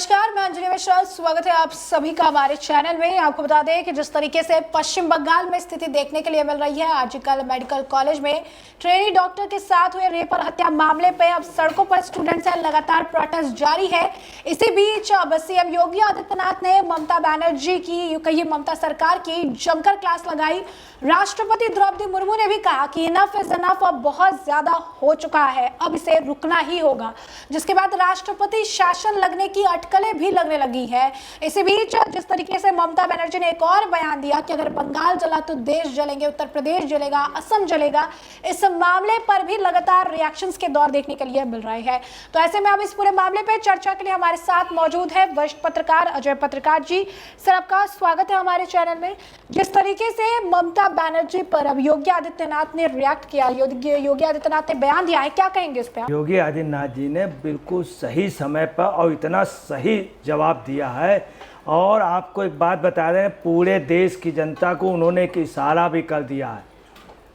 नमस्कार, मैं अंजलि मिश्रा। स्वागत है आप सभी का हमारे चैनल में। आपको बता दें कि जिस तरीके से पश्चिम बंगाल में स्थिति देखने के लिए मिल रही है, आजकल मेडिकल कॉलेज में ट्रेनी डॉक्टर के साथ हुए रेप और हत्या मामले पे अब सड़कों पर स्टूडेंट्स का लगातार प्रोटेस्ट जारी है। इसी बीच अब सीएम योगी आदित्यनाथ ने ममता बनर्जी की, कही ममता सरकार की जमकर क्लास लगाई। राष्ट्रपति द्रौपदी मुर्मू ने भी कहा कि इनफ इज इनफ, अब बहुत ज्यादा हो चुका है, अब इसे रुकना ही होगा। जिसके बाद राष्ट्रपति शासन लगने की अटकलें भी लगने लगी है। इसी बीच जिस तरीके से ममता बनर्जी ने एक और बयान दिया कि अगर बंगाल जला तो देश जलेंगे, उत्तर प्रदेश जलेगा, असम जलेगा, इस मामले पर भी लगातार रिएक्शंस के दौर देखने के लिए मिल रहे हैं। तो ऐसे में अब इस पूरे मामले पर चर्चा के लिए हमारे साथ मौजूद है वरिष्ठ पत्रकार अजय पत्रकार जी। सर, आपका स्वागत है हमारे चैनल में। जिस तरीके से ममता बनर्जी पर अब योगी आदित्यनाथ ने रिएक्ट किया, योगी आदित्यनाथ ने बयान दिया है, क्या कहेंगे इस पे? योगी आदित्यनाथ जी ने बिल्कुल सही समय पर और इतना सही जवाब दिया है। और आपको एक बात बता रहे हैं, पूरे देश की जनता को उन्होंने एक इशारा भी कर दिया है।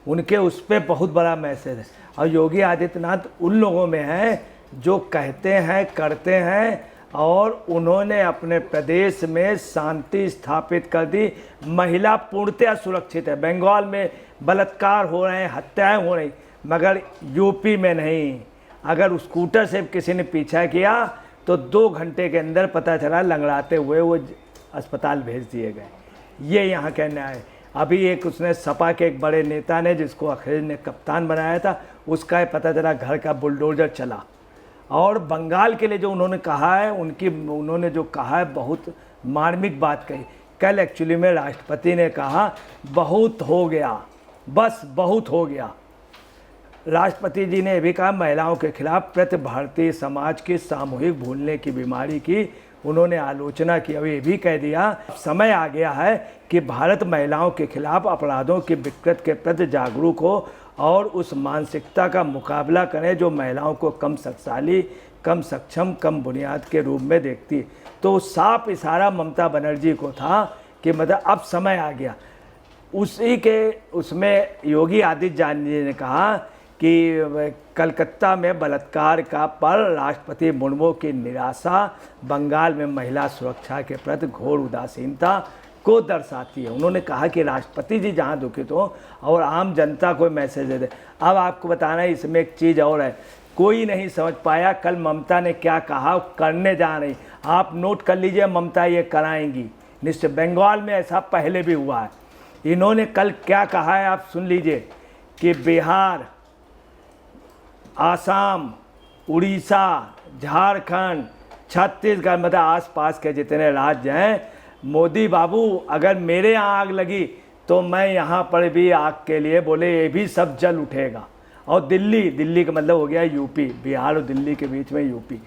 उनके उस पर बहुत बड़ा मैसेज है। और योगी आदित्यनाथ उन लोगों में हैं जो कहते हैं, करते हैं। और उन्होंने अपने प्रदेश में शांति स्थापित कर दी। महिला पूर्णतः सुरक्षित है। बंगाल में बलात्कार हो रहे हैं, हत्याएं हो रही, मगर यूपी में नहीं। अगर स्कूटर से किसी ने पीछा किया तो 2 घंटे के अंदर पता चला, लंगड़ाते हुए वो अस्पताल भेज दिए गए। ये यहाँ कहना है। अभी एक उसने सपा के एक बड़े नेता ने, जिसको अखिलेश ने कप्तान बनाया था, उसका पता चला घर का बुलडोजर चला। और बंगाल के लिए जो उन्होंने कहा है, उन्होंने जो कहा है, बहुत मार्मिक बात कही। कल एक्चुअली में राष्ट्रपति ने कहा बहुत हो गया, बस बहुत हो गया। राष्ट्रपति जी ने भी कहा महिलाओं के खिलाफ प्रति भारतीय समाज की सामूहिक भूलने की बीमारी की उन्होंने आलोचना की। अब ये भी कह दिया समय आ गया है कि भारत महिलाओं के खिलाफ अपराधों की विकृत के प्रति जागरूक हो और उस मानसिकता का मुकाबला करें जो महिलाओं को कम शक्तिशाली, कम सक्षम, कम बुनियाद के रूप में देखती। तो साफ इशारा ममता बनर्जी को था कि मतलब अब समय आ गया। उसी के उसमें योगी आदित्यनाथ जी ने कहा कि कलकत्ता में बलात्कार का पर राष्ट्रपति मुर्मू की निराशा बंगाल में महिला सुरक्षा के प्रति घोर उदासीनता को दर्शाती है। उन्होंने कहा कि राष्ट्रपति जी जहां दुखित हो और आम जनता को मैसेज दे दे। अब आपको बताना है, इसमें एक चीज़ और है, कोई नहीं समझ पाया कल ममता ने क्या कहा, करने जा रही। आप नोट कर लीजिए, ममता ये कराएंगी निश्चित। बंगाल में ऐसा पहले भी हुआ है। इन्होंने कल क्या कहा है आप सुन लीजिए कि बिहार, आसाम, उड़ीसा, झारखंड, छत्तीसगढ़, मतलब आसपास के जितने राज्य हैं, मोदी बाबू अगर मेरे यहाँ आग लगी तो मैं यहाँ पर भी आग के लिए बोले ये भी सब जल उठेगा। और दिल्ली का मतलब हो गया यूपी, बिहार और दिल्ली के बीच में यूपी।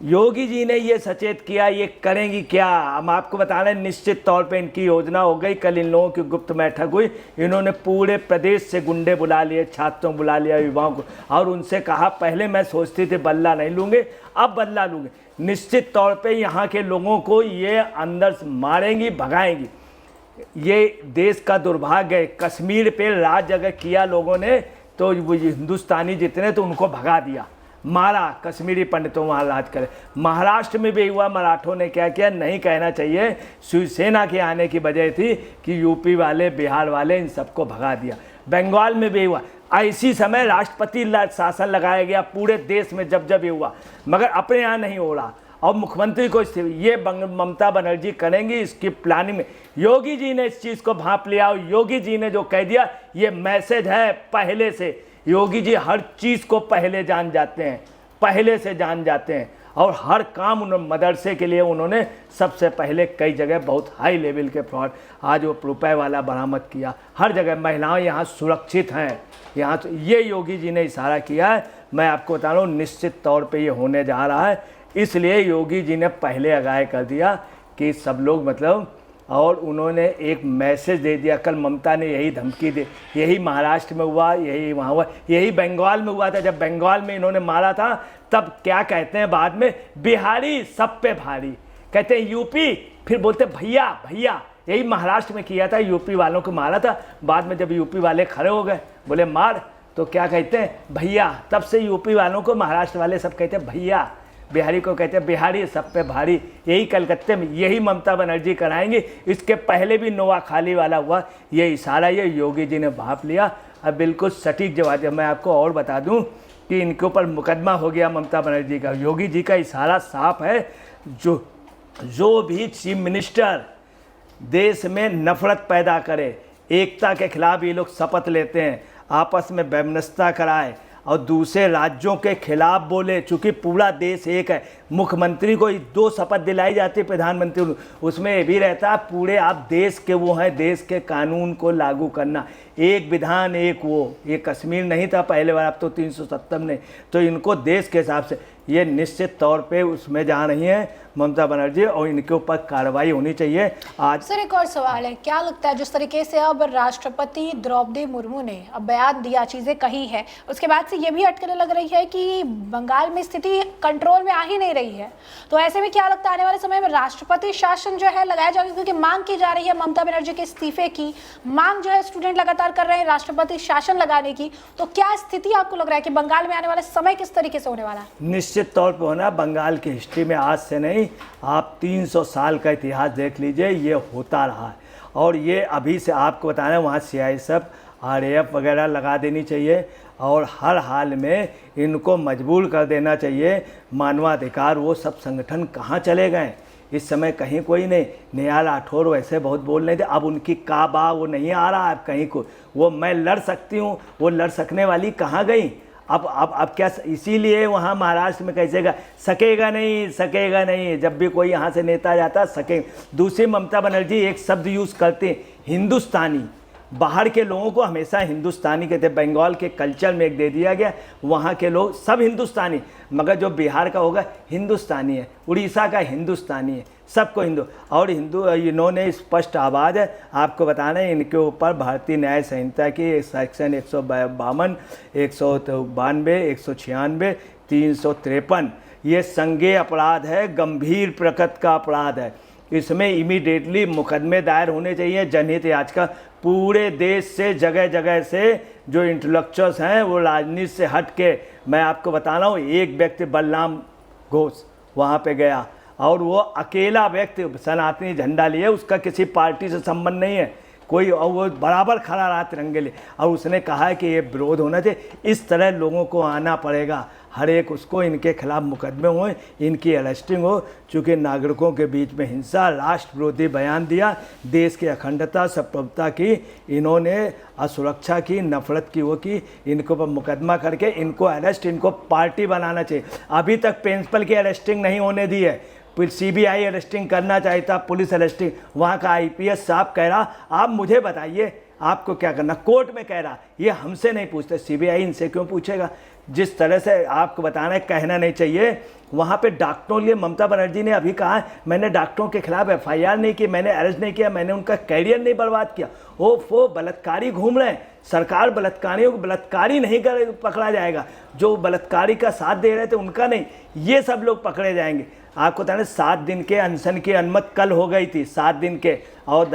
योगी जी ने ये सचेत किया, ये करेंगी क्या? हम आपको बता रहे हैं, निश्चित तौर पे इनकी योजना हो गई। कल इन लोगों की गुप्त बैठक हुई। इन्होंने पूरे प्रदेश से गुंडे बुला लिए, छात्रों बुला लिया, युवाओं को, और उनसे कहा पहले मैं सोचती थी बदला नहीं लूँगे, अब बदला लूँगे। निश्चित तौर पे यहाँ के लोगों को ये अंदर से मारेंगी, भगाएंगी। ये देश का दुर्भाग्य है। कश्मीर पे राज अगर किया लोगों ने तो वो हिंदुस्तानी जितने तो उनको भगा दिया, मारा, कश्मीरी पंडितों वहाँ राज करे। महाराष्ट्र में भी हुआ। मराठों ने क्या किया, नहीं कहना चाहिए, शिवसेना के आने की वजह थी कि यूपी वाले, बिहार वाले, इन सबको भगा दिया। बंगाल में भी हुआ। ऐसी समय राष्ट्रपति शासन लगाया गया पूरे देश में, जब ये हुआ, मगर अपने यहाँ नहीं हो रहा। और मुख्यमंत्री को ये ममता बनर्जी करेंगी, इसकी प्लानिंग में योगी जी ने इस चीज़ को भांप लिया। और योगी जी ने जो कह दिया, ये मैसेज है पहले से। योगी जी हर चीज़ को पहले जान जाते हैं, पहले से जान जाते हैं। और हर काम उन्होंने मदरसे के लिए उन्होंने सबसे पहले कई जगह बहुत हाई लेवल के फ्रॉड, आज वो रुपए वाला बरामद किया। हर जगह महिलाएं यहाँ सुरक्षित हैं। यहाँ तो ये योगी जी ने इशारा किया है। मैं आपको बता रहा हूँ, निश्चित तौर पे ये होने जा रहा है। इसलिए योगी जी ने पहले आगाह कर दिया कि सब लोग मतलब, और उन्होंने एक मैसेज दे दिया। कल ममता ने यही धमकी दी। यही महाराष्ट्र में हुआ, यही वहाँ हुआ, यही बंगाल में हुआ था। जब बंगाल में इन्होंने मारा था तब क्या कहते हैं बाद में, बिहारी सब पे भारी, कहते हैं यूपी, फिर बोलते भैया भैया। यही महाराष्ट्र में किया था, यूपी वालों को मारा था। बाद में जब यूपी वाले खड़े हो गए, बोले मार, तो क्या कहते हैं, भैया। तब से यूपी वालों को महाराष्ट्र वाले सब कहते हैं भैया बिहारी को कहते हैं बिहारी सब पे भारी, यही कलकत्ते में यही ममता बनर्जी कराएंगी। इसके पहले भी नोआखाली वाला हुआ, ये इशारा ये योगी जी ने भाप लिया। अब बिल्कुल सटीक जवाब मैं आपको और बता दूं कि इनके ऊपर मुकदमा हो गया ममता बनर्जी का। योगी जी का इशारा साफ है, जो भी चीफ मिनिस्टर देश में नफरत पैदा करे, एकता के खिलाफ ये लोग शपथ लेते हैं, आपस में वैमनस्यता कराए और दूसरे राज्यों के खिलाफ बोले, चूँकि पूरा देश एक है। मुख्यमंत्री को 2 शपथ दिलाई जाती है, प्रधानमंत्री उसमें ये भी रहता है पूरे आप देश के वो हैं, देश के कानून को लागू करना, एक विधान एक वो। ये कश्मीर नहीं था पहले बार, अब तो 370 ने, तो इनको देश के हिसाब से ये निश्चित तौर पे उसमें जा रही हैं ममता बनर्जी और इनके ऊपर कार्रवाई होनी चाहिए। आज सर एक और सवाल है, क्या लगता है जिस तरीके से अब राष्ट्रपति द्रौपदी मुर्मू ने अब बयान दिया, चीज़ें कही है, उसके बाद से ये भी अटकलें लग रही है कि बंगाल में स्थिति कंट्रोल में आ ही नहीं रही है, तो ऐसे में क्या लगता है आने वाले समय में राष्ट्रपति शासन जो है लगाया जाएगा? क्योंकि मांग की जा रही है ममता बनर्जी के इस्तीफे की, मांग जो है स्टूडेंट लगातार कर रहे हैं राष्ट्रपति शासन लगाने की, तो क्या स्थिति आपको लग रहा है कि बंगाल में आने वाला समय किस तरीके से होने वाला है? निश्चित तौर पर होना, बंगाल की हिस्ट्री में आज से नहीं, आप 300 साल का इतिहास देख लीजिए, ये होता रहा है। और ये अभी से आपको बताना है, वहाँ CISF RAF वगैरह लगा देनी चाहिए और हर हाल में इनको मजबूर कर देना चाहिए। मानवाधिकार वो सब संगठन कहाँ चले गए इस समय? कहीं कोई नहीं। नेहा राठौर वैसे बहुत बोल रहे थे, अब उनकी काबा वो नहीं आ रहा है कहीं को, वो मैं लड़ सकती हूँ, वो लड़ सकने वाली कहाँ गई? अब क्या, इसीलिए वहाँ महाराष्ट्र में कैसे सकेगा नहीं, जब भी कोई यहाँ से नेता जाता सके। दूसरी ममता बनर्जी एक शब्द यूज़ करते हैं, हिंदुस्तानी। बाहर के लोगों को हमेशा हिंदुस्तानी कहते हैं, बंगाल के कल्चर में एक दे दिया गया, वहाँ के लोग सब हिंदुस्तानी, मगर जो बिहार का होगा हिंदुस्तानी है, उड़ीसा का हिंदुस्तानी है, सबको हिंदू। और हिंदू इन्होंने स्पष्ट आवाज़ है, आपको बताना है इनके ऊपर भारतीय न्याय संहिता की सेक्शन 152, 192, 196, 353 ये संज्ञेय अपराध है, गंभीर प्रकृति का अपराध है। इसमें इमीडिएटली मुकदमे दायर होने चाहिए, जनहित याचिका। पूरे देश से जगह जगह से जो इंटेलेक्चुअल्स हैं वो राजनीति से हट के, मैं आपको बता रहा हूँ, एक व्यक्ति बलराम घोष वहाँ पे गया और वो अकेला व्यक्ति सनातनी झंडा लिए, उसका किसी पार्टी से संबंध नहीं है कोई, और वो बराबर खड़ा रहा तिरंगे लिए, और उसने कहा है कि ये विरोध होना चाहिए। इस तरह लोगों को आना पड़ेगा, हर एक उसको इनके खिलाफ मुकदमे हों, इनकी अरेस्टिंग हो, चूँकि नागरिकों के बीच में हिंसा, राष्ट्र विरोधी बयान दिया, देश की अखंडता संप्रभुता की इन्होंने असुरक्षा की, नफरत की वो की, इनको पर मुकदमा करके इनको अरेस्ट, इनको पार्टी बनाना चाहिए। अभी तक प्रिंसिपल की अरेस्टिंग नहीं होने दी है, फिर CBI अरेस्टिंग करना चाहता, पुलिस अरेस्टिंग, वहाँ का IPS साहब कह रहा आप मुझे बताइए आपको क्या करना, कोर्ट में कह रहा, ये हमसे नहीं पूछते, CBI इनसे क्यों पूछेगा? जिस तरह से आपको बताना है, कहना नहीं चाहिए। वहाँ पे डॉक्टरों लिए ममता बनर्जी ने अभी कहा मैंने डॉक्टरों के खिलाफ FIR नहीं की, मैंने अरेस्ट नहीं किया, मैंने उनका कैरियर नहीं बर्बाद किया। वो बलात्कारी घूम रहे हैं, सरकार बलात्कारियों को बलात्कारी नहीं कर पकड़ा जाएगा, जो बलात्कारी का साथ दे रहे थे उनका नहीं, ये सब लोग पकड़े जाएंगे। आपको बताना 7 दिन के अनशन की अनुमति कल हो गई थी, 7 दिन के, और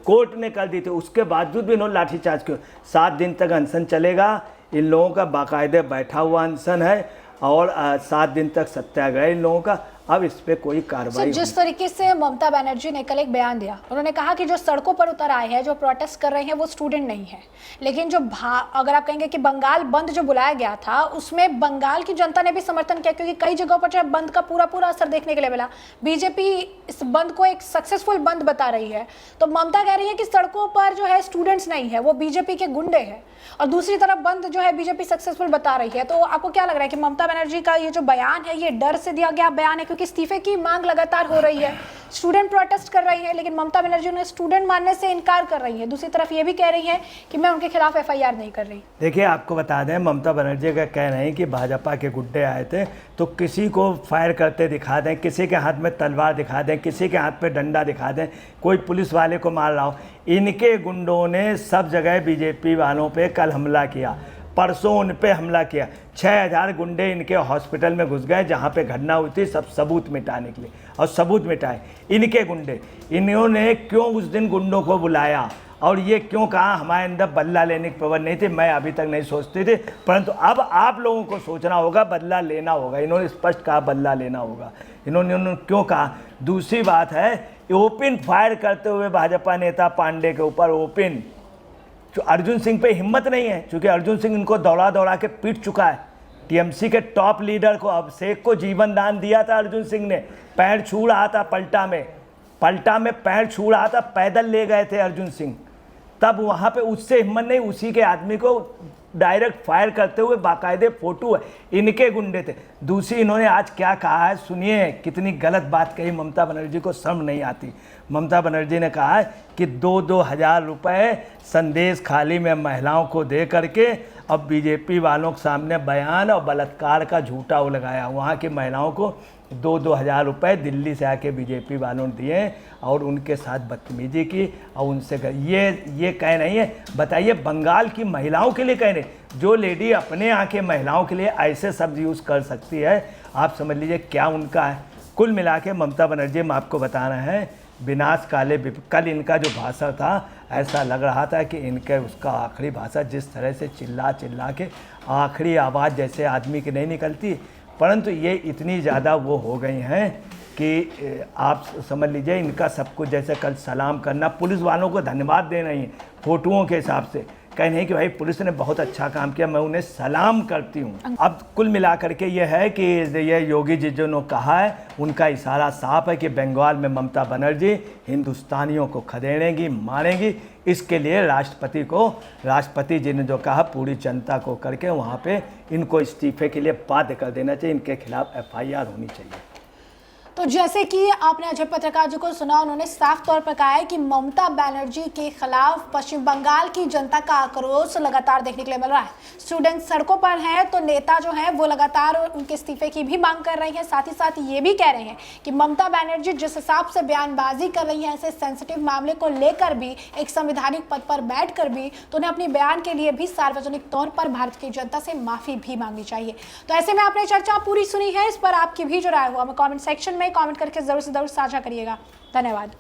कोर्ट ने कर दी थी, उसके बावजूद भी इन्होंने लाठीचार्ज किया। 7 दिन तक अनशन चलेगा, इन लोगों का बाकायदे बैठा हुआ अनशन है, और 7 दिन तक सत्याग्रह इन लोगों का। अब इस पे कोई कार्रवाई जिस तरीके से ममता बनर्जी ने कल एक बयान दिया, उन्होंने कहा कि जो सड़कों पर उतर आए हैं, जो प्रोटेस्ट कर रहे हैं, वो स्टूडेंट नहीं है, लेकिन जो अगर आप कहेंगे कि बंगाल बंद जो बुलाया गया था उसमें बंगाल की जनता ने भी समर्थन किया, क्योंकि कई जगहों पर जो है बंद का पूरा असर देखने के लिए मिला। बीजेपी इस बंद को एक सक्सेसफुल बंद बता रही है, तो ममता कह रही है कि सड़कों पर जो है स्टूडेंट्स नहीं है, वो बीजेपी के गुंडे हैं, और दूसरी तरफ बंद जो है बीजेपी सक्सेसफुल बता रही है। तो आपको क्या लग रहा है कि ममता बनर्जी का ये जो बयान है, ये डर से दिया गया बयान है? क्योंकि इस्तीफे की मांग लगातार हो रही है, स्टूडेंट प्रोटेस्ट कर रही है, लेकिन ममता बनर्जी ने स्टूडेंट मानने से इनकार कर रही है। दूसरी तरफ ये भी कह रही है कि मैं उनके खिलाफ FIR नहीं कर रही। देखिए, आपको बता दें, ममता बनर्जी का कह रहे हैं कि भाजपा के गुड्डे आए थे तो किसी को फायर करते दिखा दें, किसी के हाथ में तलवार दिखा दें, किसी के हाथ पे डंडा दिखा दें, कोई पुलिस वाले को मार रहा हो। इनके गुंडों ने सब जगह बीजेपी वालों पे कल हमला किया, परसों उन पे हमला किया, 6000 गुंडे इनके हॉस्पिटल में घुस गए जहाँ पे घटना हुई थी, सब सबूत मिटाने के लिए, और सबूत मिटाए इनके गुंडे। इन्होंने क्यों उस दिन गुंडों को बुलाया और ये क्यों कहा हमारे अंदर बदला लेने की प्रवृत्ति नहीं थी, मैं अभी तक नहीं सोचती थी, परंतु अब आप लोगों को सोचना होगा, बदला लेना होगा। इन्होंने स्पष्ट कहा बदला लेना होगा। इन्होंने क्यों कहा? दूसरी बात है, ओपन फायर करते हुए भाजपा नेता पांडे के ऊपर ओपन, जो अर्जुन सिंह पे हिम्मत नहीं है, क्योंकि अर्जुन सिंह इनको दौड़ा दौड़ा के पीट चुका है। टीएमसी के टॉप लीडर को, अभिषेक को जीवन दान दिया था अर्जुन सिंह ने, पैर छू रहा था पलटा में पैर छू रहा था, पैदल ले गए थे अर्जुन सिंह, तब वहाँ पे उससे हिम्मत नहीं, उसी के आदमी को डायरेक्ट फायर करते हुए बाकायदे फोटो है, इनके गुंडे थे। दूसरी इन्होंने आज क्या कहा है सुनिए, कितनी गलत बात कही। ममता बनर्जी को शर्म नहीं आती। ममता बनर्जी ने कहा है कि 2-2 हज़ार रुपये संदेश खाली में महिलाओं को दे करके अब बीजेपी वालों के सामने बयान और बलात्कार का झूठा वो लगाया। वहाँ की महिलाओं को 2-2 हज़ार रुपये दिल्ली से आके बीजेपी वालों ने दिए और उनके साथ बदतमीजी की और उनसे ये कह नहीं है। बताइए, बंगाल की महिलाओं के लिए कह रहे, जो लेडी अपने यहाँ के महिलाओं के लिए ऐसे शब्द यूज़ कर सकती है, आप समझ लीजिए क्या उनका है। कुल मिला के ममता बनर्जी, हम आपको बता रहे हैं, विनाश काले कल इनका जो भाषण था, ऐसा लग रहा था कि इनके उसका आखिरी भाषण जिस तरह से चिल्ला के आखिरी आवाज़ जैसे आदमी की नहीं निकलती, परंतु ये इतनी ज़्यादा वो हो गई हैं कि आप समझ लीजिए इनका सब कुछ, जैसे कल सलाम करना, पुलिस वालों को धन्यवाद दे रही हैं फोटोओं के हिसाब से, कह नहीं कि भाई पुलिस ने बहुत अच्छा काम किया, मैं उन्हें सलाम करती हूँ। अब कुल मिलाकर के ये है कि ये योगी जी जो ने कहा है, उनका इशारा साफ है कि बंगाल में ममता बनर्जी हिंदुस्तानियों को खदेड़ेंगी, मारेंगी। इसके लिए राष्ट्रपति जी ने जो कहा, पूरी जनता को करके वहाँ पे इनको इस्तीफे के लिए बाध्य कर देना चाहिए, इनके खिलाफ FIR होनी चाहिए। तो जैसे कि आपने अजय पत्रकार जी को सुना, उन्होंने साफ तौर पर कहा है कि ममता बनर्जी के खिलाफ पश्चिम बंगाल की जनता का आक्रोश लगातार देखने के लिए मिल रहा है। स्टूडेंट सड़कों पर हैं तो नेता जो हैं वो लगातार उनके इस्तीफे की भी मांग कर रही हैं। साथ ही साथ ये भी कह रहे हैं कि ममता बनर्जी जिस हिसाब से बयानबाजी कर रही है ऐसे सेंसिटिव मामले को लेकर भी, एक संवैधानिक पद पर बैठ कर भी, तो उन्हें अपने बयान के लिए भी सार्वजनिक तौर पर भारत की जनता से माफी भी मांगनी चाहिए। तो ऐसे में आपने चर्चा पूरी सुनी है, इस पर आपकी भी जो राय हुआ हमें कॉमेंट सेक्शन में कमेंट करके जरूर से जरूर साझा करिएगा। धन्यवाद।